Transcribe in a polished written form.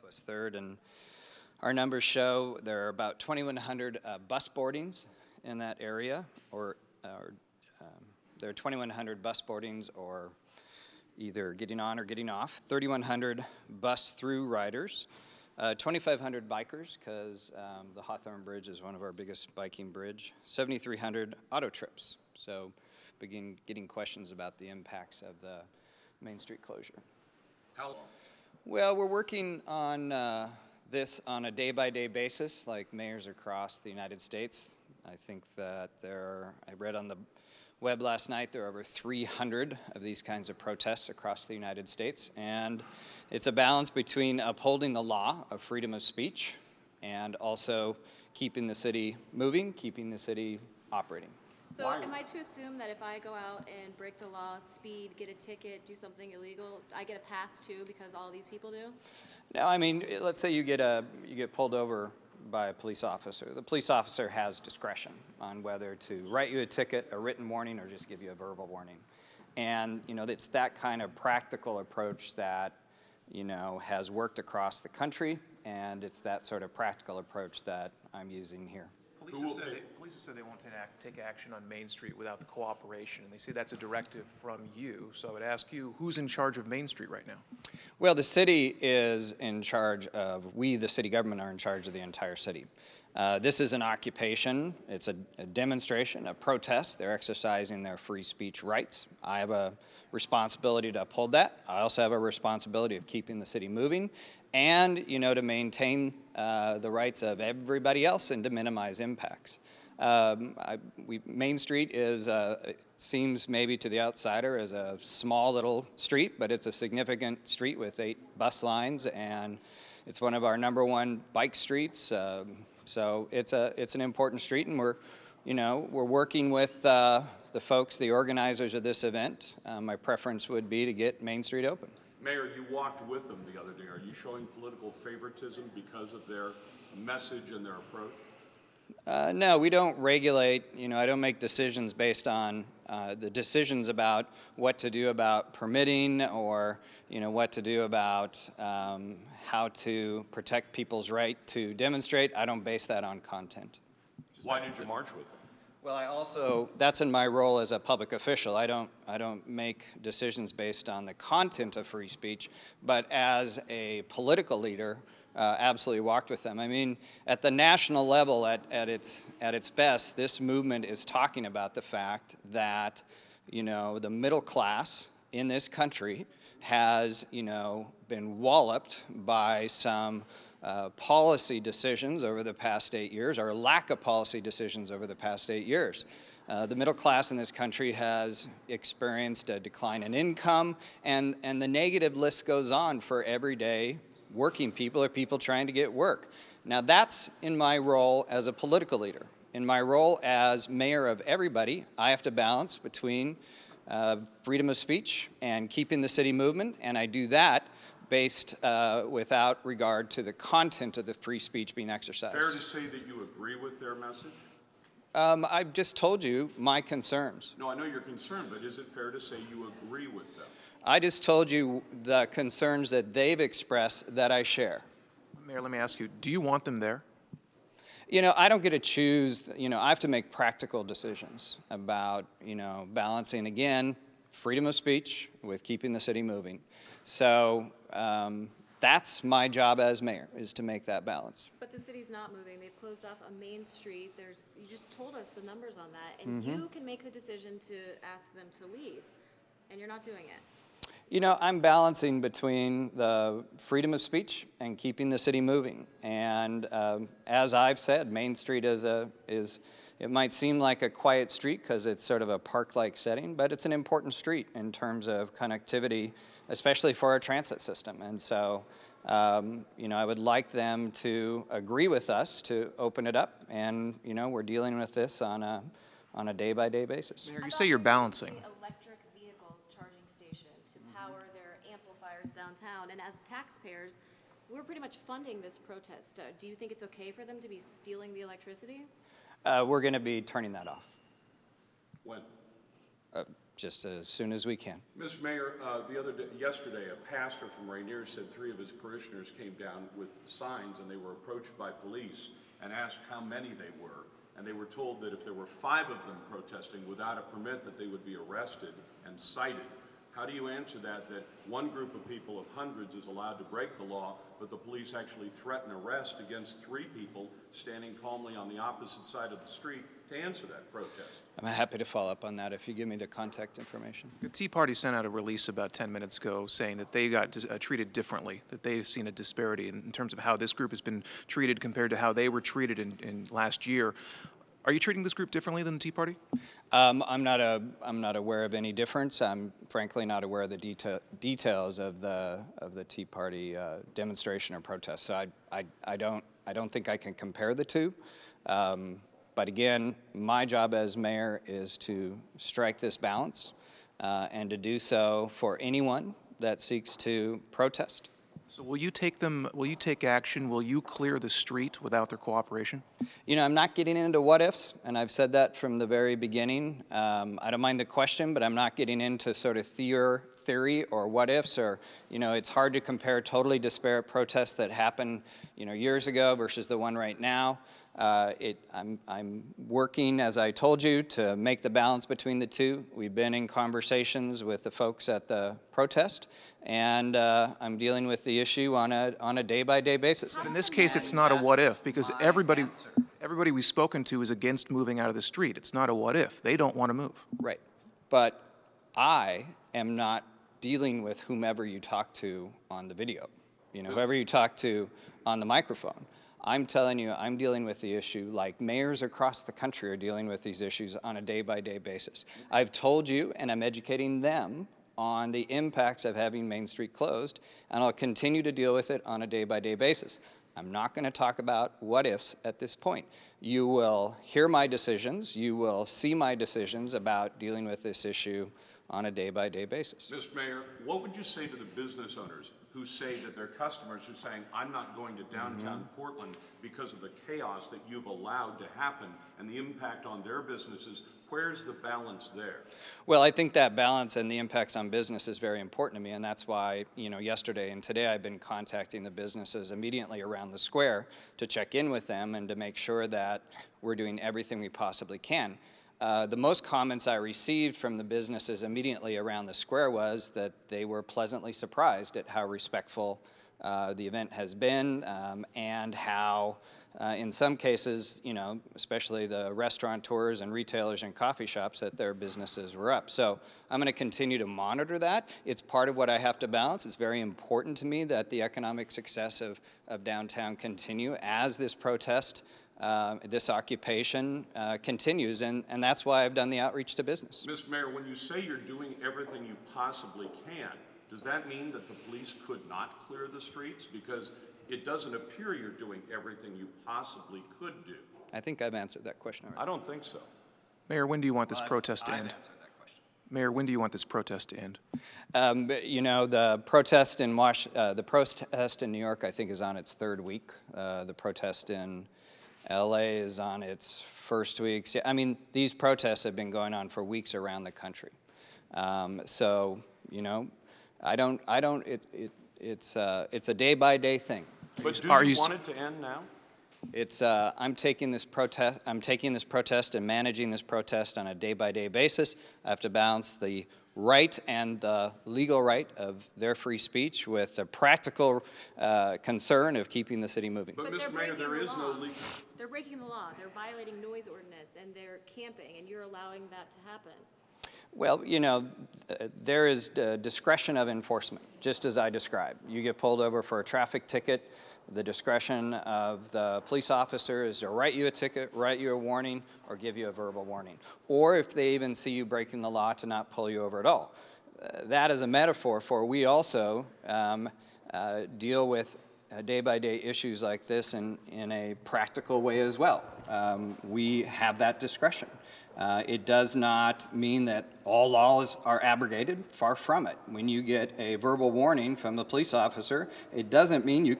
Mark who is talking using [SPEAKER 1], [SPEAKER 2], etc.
[SPEAKER 1] Southwest 3rd, and our numbers show there are about 2,100 bus boardings in that area, or there are 2,100 bus boardings or either getting on or getting off, 3,100 bus through riders, 2,500 bikers, because the Hawthorne Bridge is one of our biggest biking bridge, 7,300 auto trips. So begin getting questions about the impacts of the Main Street closure.
[SPEAKER 2] How long?
[SPEAKER 1] Well, we're working on this on a day-by-day basis, like mayors across the United States. I think that I read on the web last night, there are over 300 of these kinds of protests across the United States, and it's a balance between upholding the law of freedom of speech and also keeping the city moving, keeping the city operating.
[SPEAKER 3] So am I to assume that if I go out and break the law, speed, get a ticket, do something illegal, I get a pass too because all these people do?
[SPEAKER 1] No, I mean, let's say you get pulled over by a police officer. The police officer has discretion on whether to write you a ticket, a written warning, or just give you a verbal warning. And, it's that kind of practical approach that, has worked across the country, and it's that sort of practical approach that I'm using here.
[SPEAKER 4] Police have said they won't take action on Main Street without the cooperation, and they say that's a directive from you. So I would ask you, who's in charge of Main Street right now?
[SPEAKER 1] Well, the city is in charge of, the city government are in charge of the entire city. This is an occupation, it's a demonstration, a protest. They're exercising their free speech rights. I have a responsibility to uphold that. I also have a responsibility of keeping the city moving and, to maintain the rights of everybody else and to minimize impacts. Main Street is, it seems maybe to the outsider as a small little street, but it's a significant street with 8 bus lines, and it's one of our #1 bike streets. So it's an important street, and we're working with the folks, the organizers of this event. My preference would be to get Main Street open.
[SPEAKER 2] Mayor, you walked with them the other day. Are you showing political favoritism because of their message and their approach?
[SPEAKER 1] No, we don't regulate, I don't make decisions based on the decisions about what to do about permitting or, what to do about how to protect people's right to demonstrate. I don't base that on content.
[SPEAKER 2] Why did you march with them?
[SPEAKER 1] Well, that's in my role as a public official. I don't make decisions based on the content of free speech, but as a political leader, absolutely walked with them. I mean, at the national level, at its best, this movement is talking about the fact that, the middle class in this country has, been walloped by some policy decisions over the past 8 years, or lack of policy decisions over the past 8 years. The middle class in this country has experienced a decline in income, and the negative list goes on for everyday working people or people trying to get work. Now that's in my role as a political leader. In my role as mayor of everybody, I have to balance between freedom of speech and keeping the city movement, and I do that based without regard to the content of the free speech being exercised.
[SPEAKER 2] Fair to say that you agree with their message?
[SPEAKER 1] I've just told you my concerns.
[SPEAKER 2] No, I know you're concerned, but is it fair to say you agree with them?
[SPEAKER 1] I just told you the concerns that they've expressed that I share.
[SPEAKER 4] Mayor, let me ask you, do you want them there?
[SPEAKER 1] I don't get to choose, I have to make practical decisions about, balancing, again, freedom of speech with keeping the city moving. So that's my job as mayor, is to make that balance.
[SPEAKER 3] But the city's not moving. They've closed off a Main Street. You just told us the numbers on that, and you can make the decision to ask them to leave, and you're not doing it.
[SPEAKER 1] I'm balancing between the freedom of speech and keeping the city moving. And as I've said, Main Street it might seem like a quiet street because it's sort of a park-like setting, but it's an important street in terms of connectivity, especially for our transit system. And so, I would like them to agree with us to open it up, and we're dealing with this on a day-by-day basis.
[SPEAKER 4] Mayor, you say you're balancing.
[SPEAKER 3] Electric vehicle charging station to power their amplifiers downtown, and as taxpayers, we're pretty much funding this protest. Do you think it's okay for them to be stealing the electricity?
[SPEAKER 1] We're going to be turning that off.
[SPEAKER 2] When?
[SPEAKER 1] just as soon as we can.
[SPEAKER 2] Mr. Mayor, yesterday, a pastor from Rainier said 3 of his parishioners came down with signs and they were approached by police and asked how many they were. And they were told that if there were 5 of them protesting without a permit, that they would be arrested and cited. How do you answer that one group of people of hundreds is allowed to break the law, but the police actually threaten arrest against 3 people standing calmly on the opposite side of the street to answer that protest?
[SPEAKER 1] I'm happy to follow up on that if you give me the contact information.
[SPEAKER 4] The Tea Party sent out a release about 10 minutes ago saying that they got treated differently, that they've seen a disparity in terms of how this group has been treated compared to how they were treated in last year. Are you treating this group differently than the Tea Party?
[SPEAKER 1] I'm not aware of any difference. I'm frankly not aware of the details of the Tea Party demonstration or protest. So I don't think I can compare the two. But again, my job as mayor is to strike this balance and to do so for anyone that seeks to protest.
[SPEAKER 4] So will you take action? Will you clear the street without their cooperation?
[SPEAKER 1] You know, I'm not getting into what ifs, and I've said that from the very beginning. I don't mind the question, but I'm not getting into sort of theory or what ifs, or, you know, it's hard to compare totally disparate protests that happened, you know, years ago versus the one right now. I'm working, as I told you, to make the balance between the two. We've been in conversations with the folks at the protest, and I'm dealing with the issue on a day-by-day basis.
[SPEAKER 4] In this case, it's not a what if, because everybody we've spoken to is against moving out of the street. It's not a what if. They don't want to move.
[SPEAKER 1] Right. But I am not dealing with whomever you talk to on the video, you know, whoever you talk to on the microphone. I'm telling you, I'm dealing with the issue like mayors across the country are dealing with these issues on a day-by-day basis. I've told you, and I'm educating them on the impacts of having Main Street closed, and I'll continue to deal with it on a day-by-day basis. I'm not going to talk about what ifs at this point. You will hear my decisions. You will see my decisions about dealing with this issue on a day-by-day basis.
[SPEAKER 2] Mr. Mayor, what would you say to the business owners who say that their customers are saying, I'm not going to downtown Portland because of the chaos that you've allowed to happen and the impact on their businesses? Where's the balance there?
[SPEAKER 1] Well, I think that balance and the impacts on business is very important to me, and that's why, you know, yesterday and today I've been contacting the businesses immediately around the square to check in with them and to make sure that we're doing everything we possibly can. The most comments I received from the businesses immediately around the square was that they were pleasantly surprised at how respectful the event has been, and how in some cases, you know, especially the restaurateurs and retailers and coffee shops, that their businesses were up. So I'm going to continue to monitor that. It's part of what I have to balance. It's very important to me that the economic success of downtown continue as this protest, this occupation continues, and that's why I've done the outreach to business.
[SPEAKER 2] Mr. Mayor, when you say you're doing everything you possibly can, does that mean that the police could not clear the streets? Because it doesn't appear you're doing everything you possibly could do.
[SPEAKER 1] I think I've answered that question already.
[SPEAKER 2] I don't think so.
[SPEAKER 4] Mayor, when do you want this protest to
[SPEAKER 1] I've
[SPEAKER 4] end?
[SPEAKER 1] answered that question.
[SPEAKER 4] Mayor, when do you want this protest to end?
[SPEAKER 1] You know, the protest in New York, I think, is on its 3rd week. The protest in LA is on its 1st week. I mean, these protests have been going on for weeks around the country. So, you know, it's a day-by-day thing.
[SPEAKER 2] But do
[SPEAKER 4] Are
[SPEAKER 2] you
[SPEAKER 4] you
[SPEAKER 2] want it to end now?
[SPEAKER 1] It's I'm taking this protest and managing this protest on a day-by-day basis. I have to balance the right and the legal right of their free speech with the practical concern of keeping the city moving.
[SPEAKER 2] But
[SPEAKER 3] they're
[SPEAKER 2] Mr. Mayor,
[SPEAKER 3] breaking
[SPEAKER 2] there
[SPEAKER 3] the
[SPEAKER 2] is no
[SPEAKER 3] law.
[SPEAKER 2] legal.
[SPEAKER 3] They're breaking the law. They're violating noise ordinance, and they're camping, and you're allowing that to happen.
[SPEAKER 1] Well, you know, there is discretion of enforcement, just as I described. You get pulled over for a traffic ticket. The discretion of the police officer is to write you a ticket, write you a warning, or give you a verbal warning. Or if they even see you breaking the law, to not pull you over at all. That is a metaphor for we also deal with day-by-day issues like this in a practical way as well. We have that discretion. It does not mean that all laws are abrogated, far from it. When you get a verbal warning from the police officer, it doesn't mean you